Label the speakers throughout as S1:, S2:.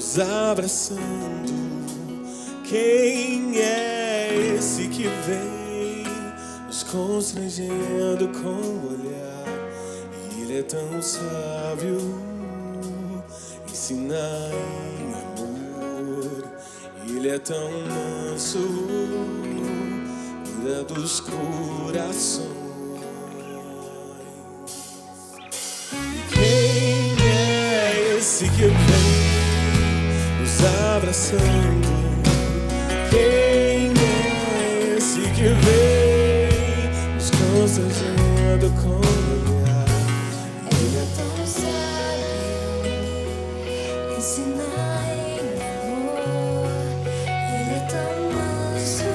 S1: nos abraçando. Quem é esse que vem nos constrangendo com o olhar? Ele é tão sábio, ensina em amor. Ele é tão manso, cuida dos corações. Quem é esse que vem nos abraçando? Quem é esse que vem nos constrangendo com o olhar?
S2: Ele é tão sábio, ensina em amor. Ele é tão manso,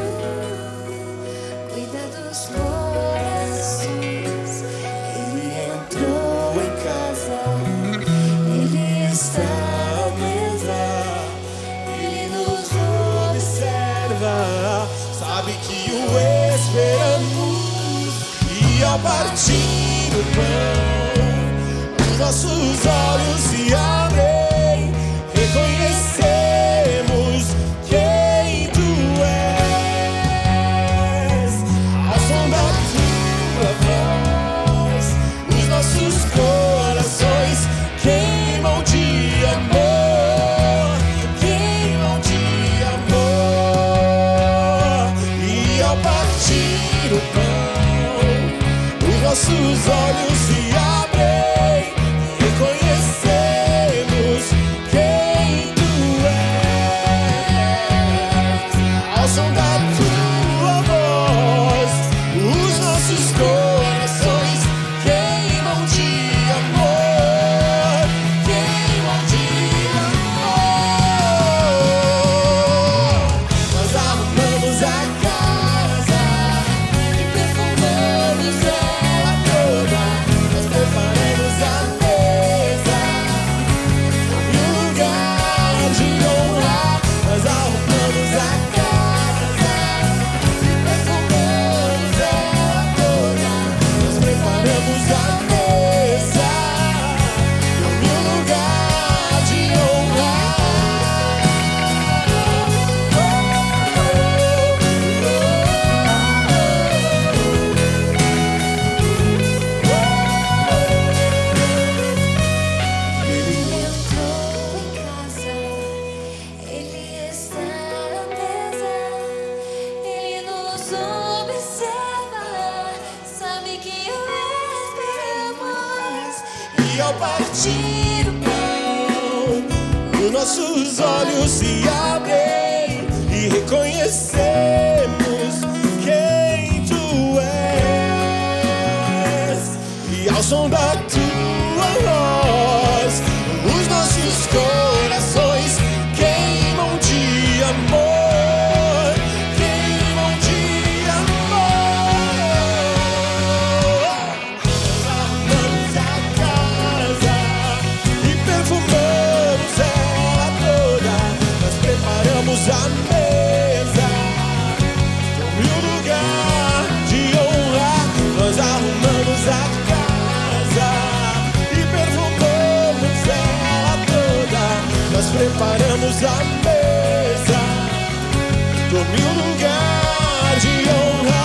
S2: cuida dos corações. Ele entrou em casa, ele está à mesa, ele nos observa,
S1: sabe que o esperamos. E ao partir o pão, os nossos olhos se abrem, reconhecemos quem tu és. Ao som da tua voz, os nossos corações queimam de amor, queimam de amor. E ao partir o pão, os nossos olhos se abrem, reconhecemos quem tu és. Ao som da tua voz, os nossos corações queimam de amor, queimam de amor. Nós arrumamos a casa e perfumamos ela toda. Nós preparamos a mesa e um lugar de honra. Nós arrumamos a casa e perfumamos ela toda. Nós preparamos a mesa e um lugar de honra.
S2: ele entrou em casa, ele está à mesa, ele nos observa, sabe que o esperamos.
S1: E ao partir o pão, os nossos olhos se abrem e reconhecemos quem tu és. E ao som da tua voz, os nossos corações queimam de amor, queimam de amor. Nós arrumamos a casa e perfumamos ela toda. Nós preparamos a mesa e um lugar de honra. Nós arrumamos a casa e perfumamos ela toda. Nós preparamos a mesa, tome um lugar de honra.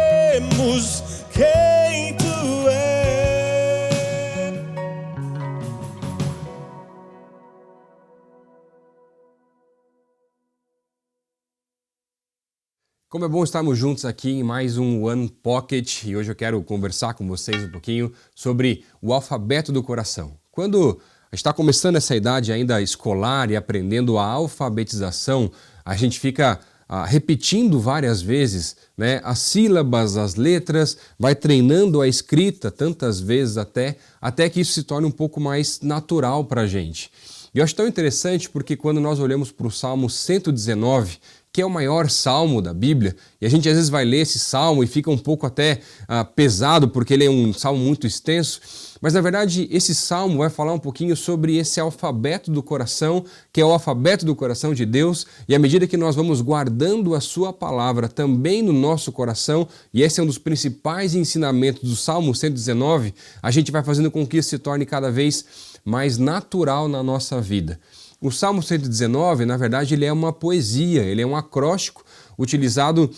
S1: Reconhecemos quem tu és.
S3: Como é bom estarmos juntos aqui em mais um One Pocket e hoje eu quero conversar com vocês um pouquinho sobre o alfabeto do coração. Quando a gente está começando essa idade ainda escolar e aprendendo a alfabetização, a gente fica repetindo várias vezes, né, as sílabas, as letras, vai treinando a escrita tantas vezes até que isso se torne um pouco mais natural para a gente. E eu acho tão interessante porque quando nós olhamos para o Salmo 119, que é o maior salmo da Bíblia, e a gente às vezes vai ler esse salmo e fica um pouco até pesado porque ele é um salmo muito extenso, mas na verdade esse salmo vai falar um pouquinho sobre esse alfabeto do coração, que é o alfabeto do coração de Deus, e à medida que nós vamos guardando a sua palavra também no nosso coração, e esse é um dos principais ensinamentos do Salmo 119, a gente vai fazendo com que isso se torne cada vez mais natural na nossa vida. O Salmo 119, na verdade, ele é uma poesia, ele é um acróstico utilizado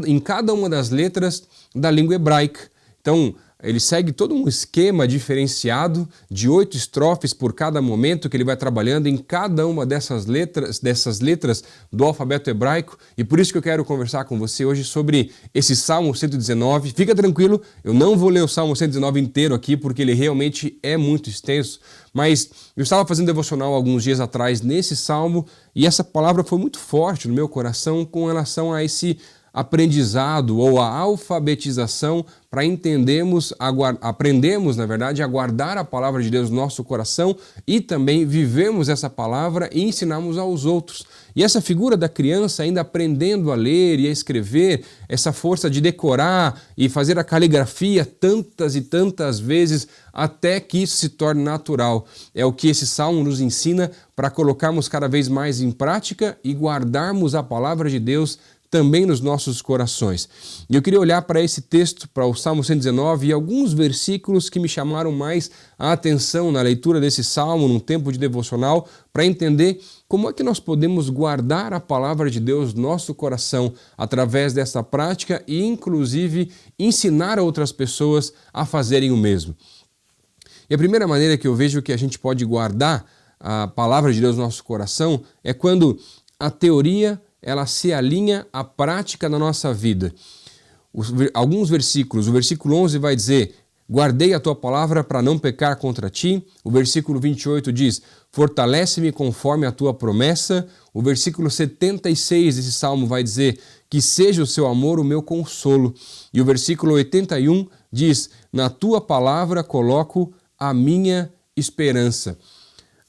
S3: em cada uma das letras da língua hebraica. Então, ele segue todo um esquema diferenciado de 8 estrofes por cada momento que ele vai trabalhando em cada uma dessas letras do alfabeto hebraico, e por isso que eu quero conversar com você hoje sobre esse Salmo 119. Fica tranquilo, eu não vou ler o Salmo 119 inteiro aqui porque ele realmente é muito extenso, mas eu estava fazendo devocional alguns dias atrás nesse Salmo e essa palavra foi muito forte no meu coração com relação a esse aprendizado ou a alfabetização para aprendermos, na verdade, a guardar a palavra de Deus no nosso coração e também vivemos essa palavra e ensinamos aos outros. E essa figura da criança ainda aprendendo a ler e a escrever, essa força de decorar e fazer a caligrafia tantas e tantas vezes até que isso se torne natural. É o que esse salmo nos ensina para colocarmos cada vez mais em prática e guardarmos a palavra de Deus também nos nossos corações. E eu queria olhar para esse texto, para o Salmo 119 e alguns versículos que me chamaram mais a atenção na leitura desse salmo, num tempo de devocional, para entender como é que nós podemos guardar a palavra de Deus no nosso coração através dessa prática e, inclusive, ensinar a outras pessoas a fazerem o mesmo. E a primeira maneira que eu vejo que a gente pode guardar a palavra de Deus no nosso coração é quando a teoria ela se alinha à prática da nossa vida. Alguns versículos, o versículo 11 vai dizer: guardei a tua palavra para não pecar contra ti. O versículo 28 diz: fortalece-me conforme a tua promessa. O versículo 76 desse salmo vai dizer: que seja o seu amor o meu consolo. E o versículo 81 diz: na tua palavra coloco a minha esperança.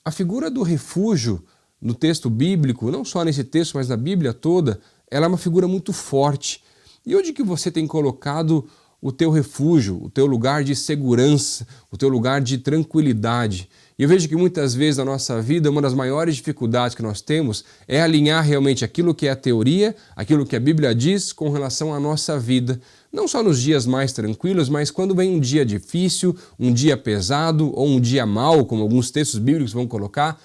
S3: A figura do refúgio no texto bíblico, não só nesse texto, mas na Bíblia toda, ela é uma figura muito forte. E onde que você tem colocado o teu refúgio, o teu lugar de segurança, o teu lugar de tranquilidade? E eu vejo que muitas vezes na nossa vida, uma das maiores dificuldades que nós temos é alinhar realmente aquilo que é a teoria, aquilo que a Bíblia diz com relação à nossa vida. Não só nos dias mais tranquilos, mas quando vem um dia difícil, um dia pesado ou um dia mau, como alguns textos bíblicos vão colocar.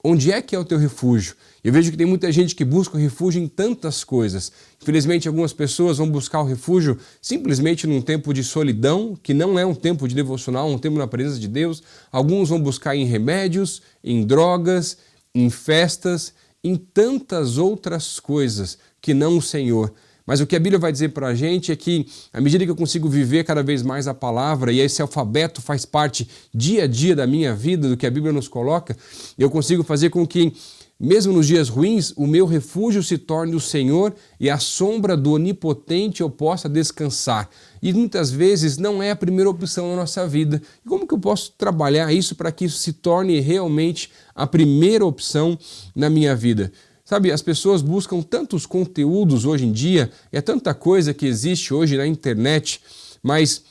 S3: Onde é que é o teu refúgio? Eu vejo que tem muita gente que busca o refúgio em tantas coisas. Infelizmente, algumas pessoas vão buscar o refúgio simplesmente num tempo de solidão, que não é um tempo de devocional, um tempo na presença de Deus. Alguns vão buscar em remédios, em drogas, em festas, em tantas outras coisas que não o Senhor. Mas o que a Bíblia vai dizer para a gente é que, à medida que eu consigo viver cada vez mais a palavra, e esse alfabeto faz parte dia a dia da minha vida, do que a Bíblia nos coloca, eu consigo fazer com que, mesmo nos dias ruins, o meu refúgio se torne o Senhor e à sombra do Onipotente eu possa descansar. E muitas vezes não é a primeira opção na nossa vida. E como que eu posso trabalhar isso para que isso se torne realmente a primeira opção na minha vida? Sabe, as pessoas buscam tantos conteúdos hoje em dia, é tanta coisa que existe hoje na internet, mas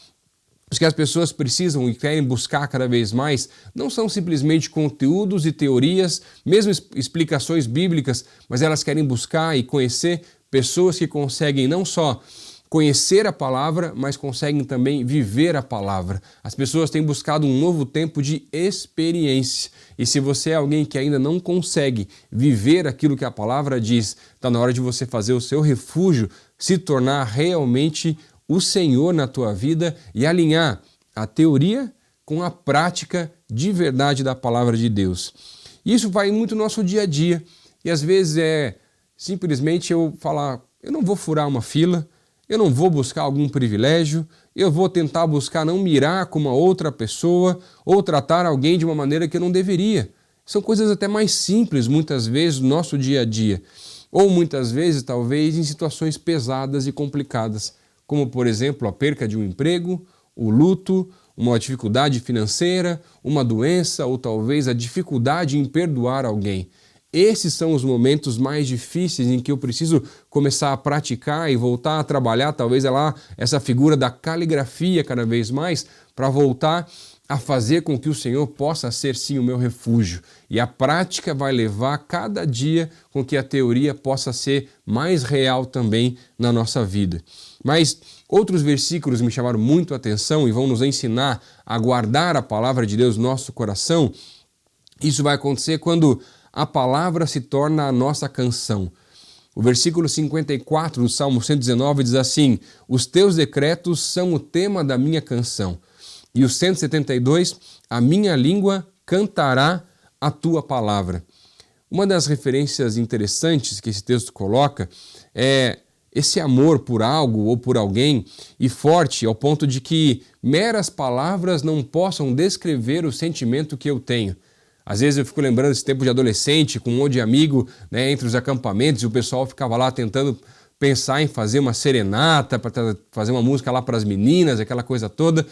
S3: os que as pessoas precisam e querem buscar cada vez mais não são simplesmente conteúdos e teorias, mesmo explicações bíblicas, mas elas querem buscar e conhecer pessoas que conseguem não só conhecer a palavra, mas conseguem também viver a palavra. As pessoas têm buscado um novo tempo de experiência. E se você é alguém que ainda não consegue viver aquilo que a palavra diz, está na hora de você fazer o seu refúgio se tornar realmente o Senhor na tua vida e alinhar a teoria com a prática de verdade da palavra de Deus. Isso vai muito no nosso dia a dia. E às vezes é simplesmente eu falar, eu não vou furar uma fila, eu não vou buscar algum privilégio, eu vou tentar buscar não mirar com uma outra pessoa ou tratar alguém de uma maneira que eu não deveria. São coisas até mais simples, muitas vezes, no nosso dia a dia. ou muitas vezes, talvez, em situações pesadas e complicadas, como, por exemplo, a perca de um emprego, o luto, uma dificuldade financeira, uma doença ou talvez a dificuldade em perdoar alguém. Esses são os momentos mais difíceis em que eu preciso começar a praticar e voltar a trabalhar, talvez essa figura da caligrafia cada vez mais, para voltar a fazer com que o Senhor possa ser sim o meu refúgio. E a prática vai levar cada dia com que a teoria possa ser mais real também na nossa vida. Mas outros versículos me chamaram muito a atenção e vão nos ensinar a guardar a palavra de Deus no nosso coração. Isso vai acontecer quando a palavra se torna a nossa canção. O versículo 54 do Salmo 119 diz assim: os teus decretos são o tema da minha canção. E o 172, a minha língua cantará a tua palavra. Uma das referências interessantes que esse texto coloca é esse amor por algo ou por alguém e forte ao ponto de que meras palavras não possam descrever o sentimento que eu tenho. Às vezes eu fico lembrando desse tempo de adolescente, com um monte de amigo, né, entre os acampamentos, e o pessoal ficava lá tentando pensar em fazer uma serenata, para fazer uma música lá para as meninas, aquela coisa toda,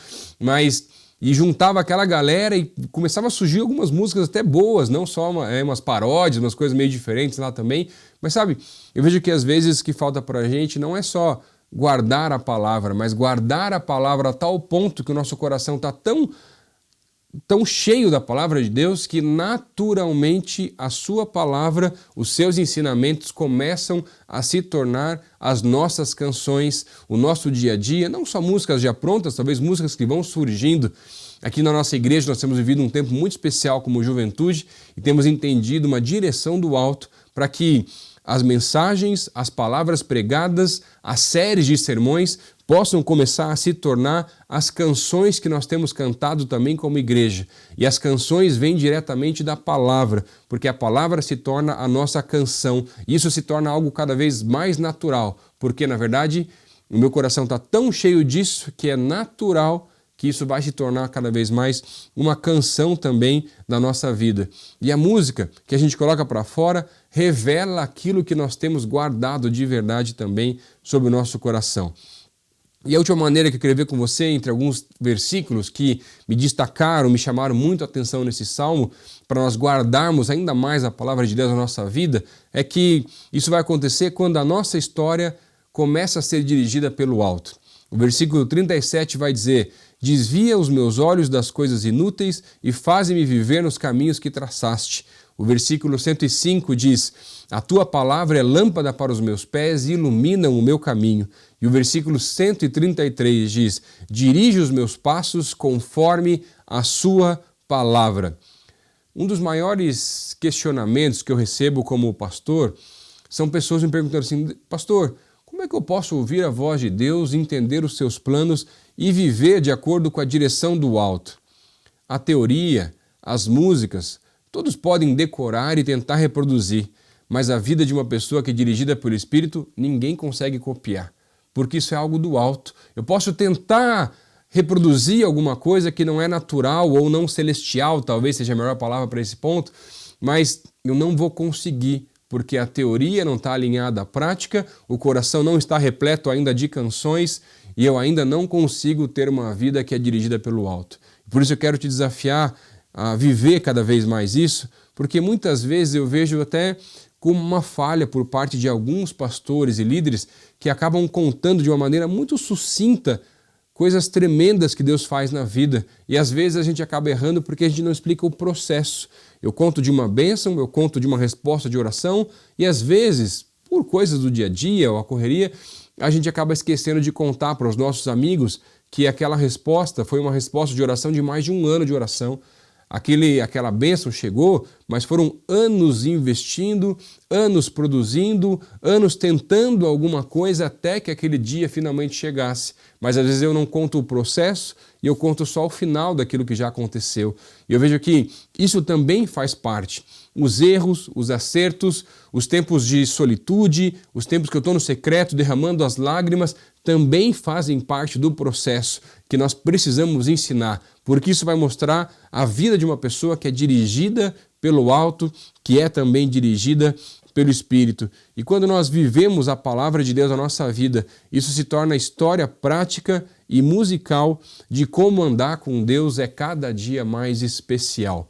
S3: e juntava aquela galera e começava a surgir algumas músicas até boas, não só umas paródias, umas coisas meio diferentes lá também, mas sabe, eu vejo que às vezes o que falta para a gente não é só guardar a palavra, mas guardar a palavra a tal ponto que o nosso coração está tão cheio da palavra de Deus que naturalmente a sua palavra, os seus ensinamentos começam a se tornar as nossas canções, o nosso dia a dia, não só músicas já prontas, talvez músicas que vão surgindo. Aqui na nossa igreja nós temos vivido um tempo muito especial como juventude e temos entendido uma direção do alto para que as mensagens, as palavras pregadas, as séries de sermões possam começar a se tornar as canções que nós temos cantado também como igreja. E as canções vêm diretamente da palavra, porque a palavra se torna a nossa canção. E isso se torna algo cada vez mais natural, porque na verdade o meu coração está tão cheio disso que é natural que isso vai se tornar cada vez mais uma canção também da nossa vida. E a música que a gente coloca para fora revela aquilo que nós temos guardado de verdade também sobre o nosso coração. E a última maneira que eu queria ver com você, entre alguns versículos que me destacaram, me chamaram muito a atenção nesse salmo, para nós guardarmos ainda mais a palavra de Deus na nossa vida, é que isso vai acontecer quando a nossa história começa a ser dirigida pelo alto. O versículo 37 vai dizer: desvia os meus olhos das coisas inúteis e faze-me viver nos caminhos que traçaste. O versículo 105 diz: a tua palavra é lâmpada para os meus pés e ilumina o meu caminho. E o versículo 133 diz: dirige os meus passos conforme a sua palavra. Um dos maiores questionamentos que eu recebo como pastor são pessoas me perguntando assim: pastor, como é que eu posso ouvir a voz de Deus, entender os seus planos e viver de acordo com a direção do alto? A teoria, as músicas, todos podem decorar e tentar reproduzir, mas a vida de uma pessoa que é dirigida pelo Espírito, ninguém consegue copiar, porque isso é algo do alto. Eu posso tentar reproduzir alguma coisa que não é natural ou não celestial, talvez seja a melhor palavra para esse ponto, mas eu não vou conseguir, porque a teoria não está alinhada à prática, o coração não está repleto ainda de canções e eu ainda não consigo ter uma vida que é dirigida pelo alto. Por isso eu quero te desafiar a viver cada vez mais isso, porque muitas vezes eu vejo até como uma falha por parte de alguns pastores e líderes que acabam contando de uma maneira muito sucinta coisas tremendas que Deus faz na vida. E às vezes a gente acaba errando porque a gente não explica o processo. Eu conto de uma bênção, eu conto de uma resposta de oração e às vezes, por coisas do dia a dia ou a correria, a gente acaba esquecendo de contar para os nossos amigos que aquela resposta foi uma resposta de oração de mais de um ano de oração. Aquela bênção chegou, mas foram anos investindo, anos produzindo, anos tentando alguma coisa até que aquele dia finalmente chegasse. Mas às vezes eu não conto o processo e eu conto só o final daquilo que já aconteceu. E eu vejo que isso também faz parte. Os erros, os acertos, os tempos de solitude, os tempos que eu estou no secreto derramando as lágrimas, também fazem parte do processo que nós precisamos ensinar, porque isso vai mostrar a vida de uma pessoa que é dirigida pelo alto, que é também dirigida pelo Espírito. E quando nós vivemos a palavra de Deus na nossa vida, isso se torna história prática e musical de como andar com Deus é cada dia mais especial.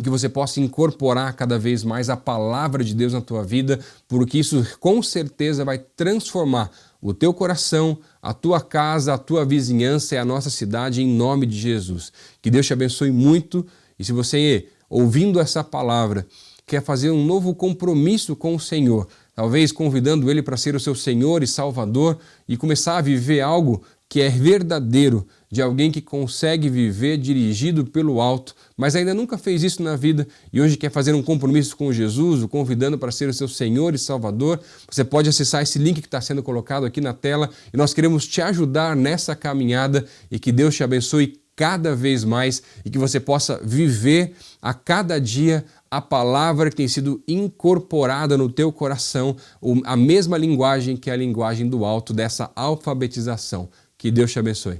S3: Que você possa incorporar cada vez mais a palavra de Deus na tua vida, porque isso com certeza vai transformar o teu coração, a tua casa, a tua vizinhança e a nossa cidade em nome de Jesus. Que Deus te abençoe muito e se você, ouvindo essa palavra, quer fazer um novo compromisso com o Senhor, talvez convidando Ele para ser o seu Senhor e Salvador e começar a viver algo que é verdadeiro, de alguém que consegue viver dirigido pelo alto, mas ainda nunca fez isso na vida e hoje quer fazer um compromisso com Jesus, o convidando para ser o seu Senhor e Salvador, você pode acessar esse link que está sendo colocado aqui na tela e nós queremos te ajudar nessa caminhada e que Deus te abençoe cada vez mais e que você possa viver a cada dia a palavra que tem sido incorporada no teu coração, a mesma linguagem que é a linguagem do alto dessa alfabetização. Que Deus te abençoe.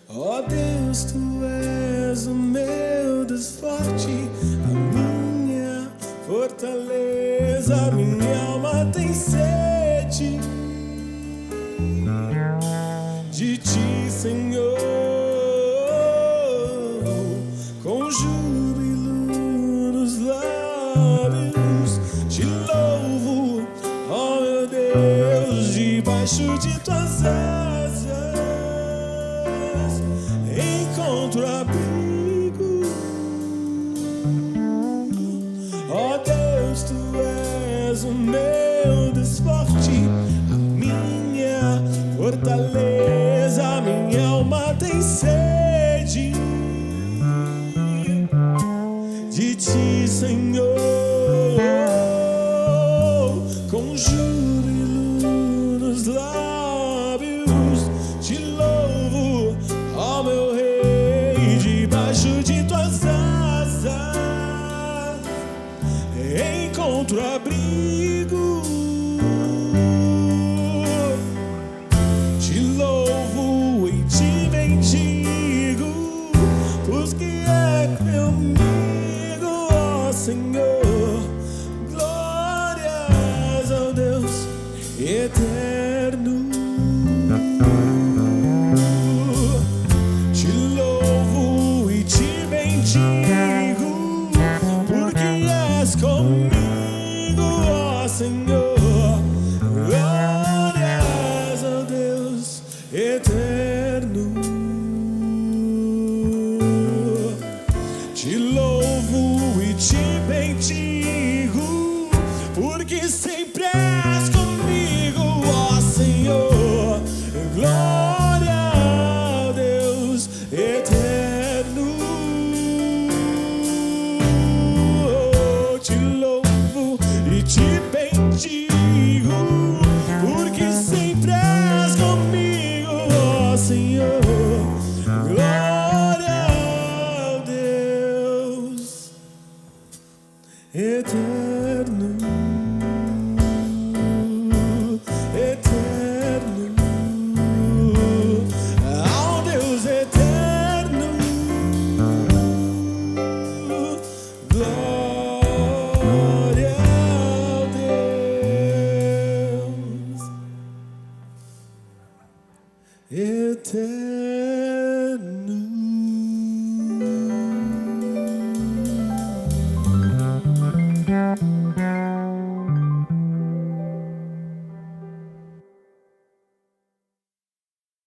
S1: Ó Deus, Tu és o meu Deus forte, a minha fortaleza, minha alma tem sede de Ti, Senhor, com júbilo nos lábios, Te louvo, ó meu Deus, debaixo de Tuas asas encontro abrigo. Ó Deus, Tu és o meu Deus forte, a minha fortaleza, minha alma tem sede de Ti, Senhor, com júbilo nos lábios, Te louvo, ó meu Rei, debaixo de Tuas asas encontro abrigo. Te louvo e Te bendigo, porque é comigo, ó Senhor. Glórias ao Deus eterno. Te louvo e Te bendigo, porque és comigo, ó Senhor. Glórias ao Deus eterno. Te louvo e Te bendigo, porque sempre és comigo, ó Senhor. Glória ao Deus eterno. Te louvo e Te bendigo, porque sempre és comigo, ó Senhor. Glória ao Deus eterno.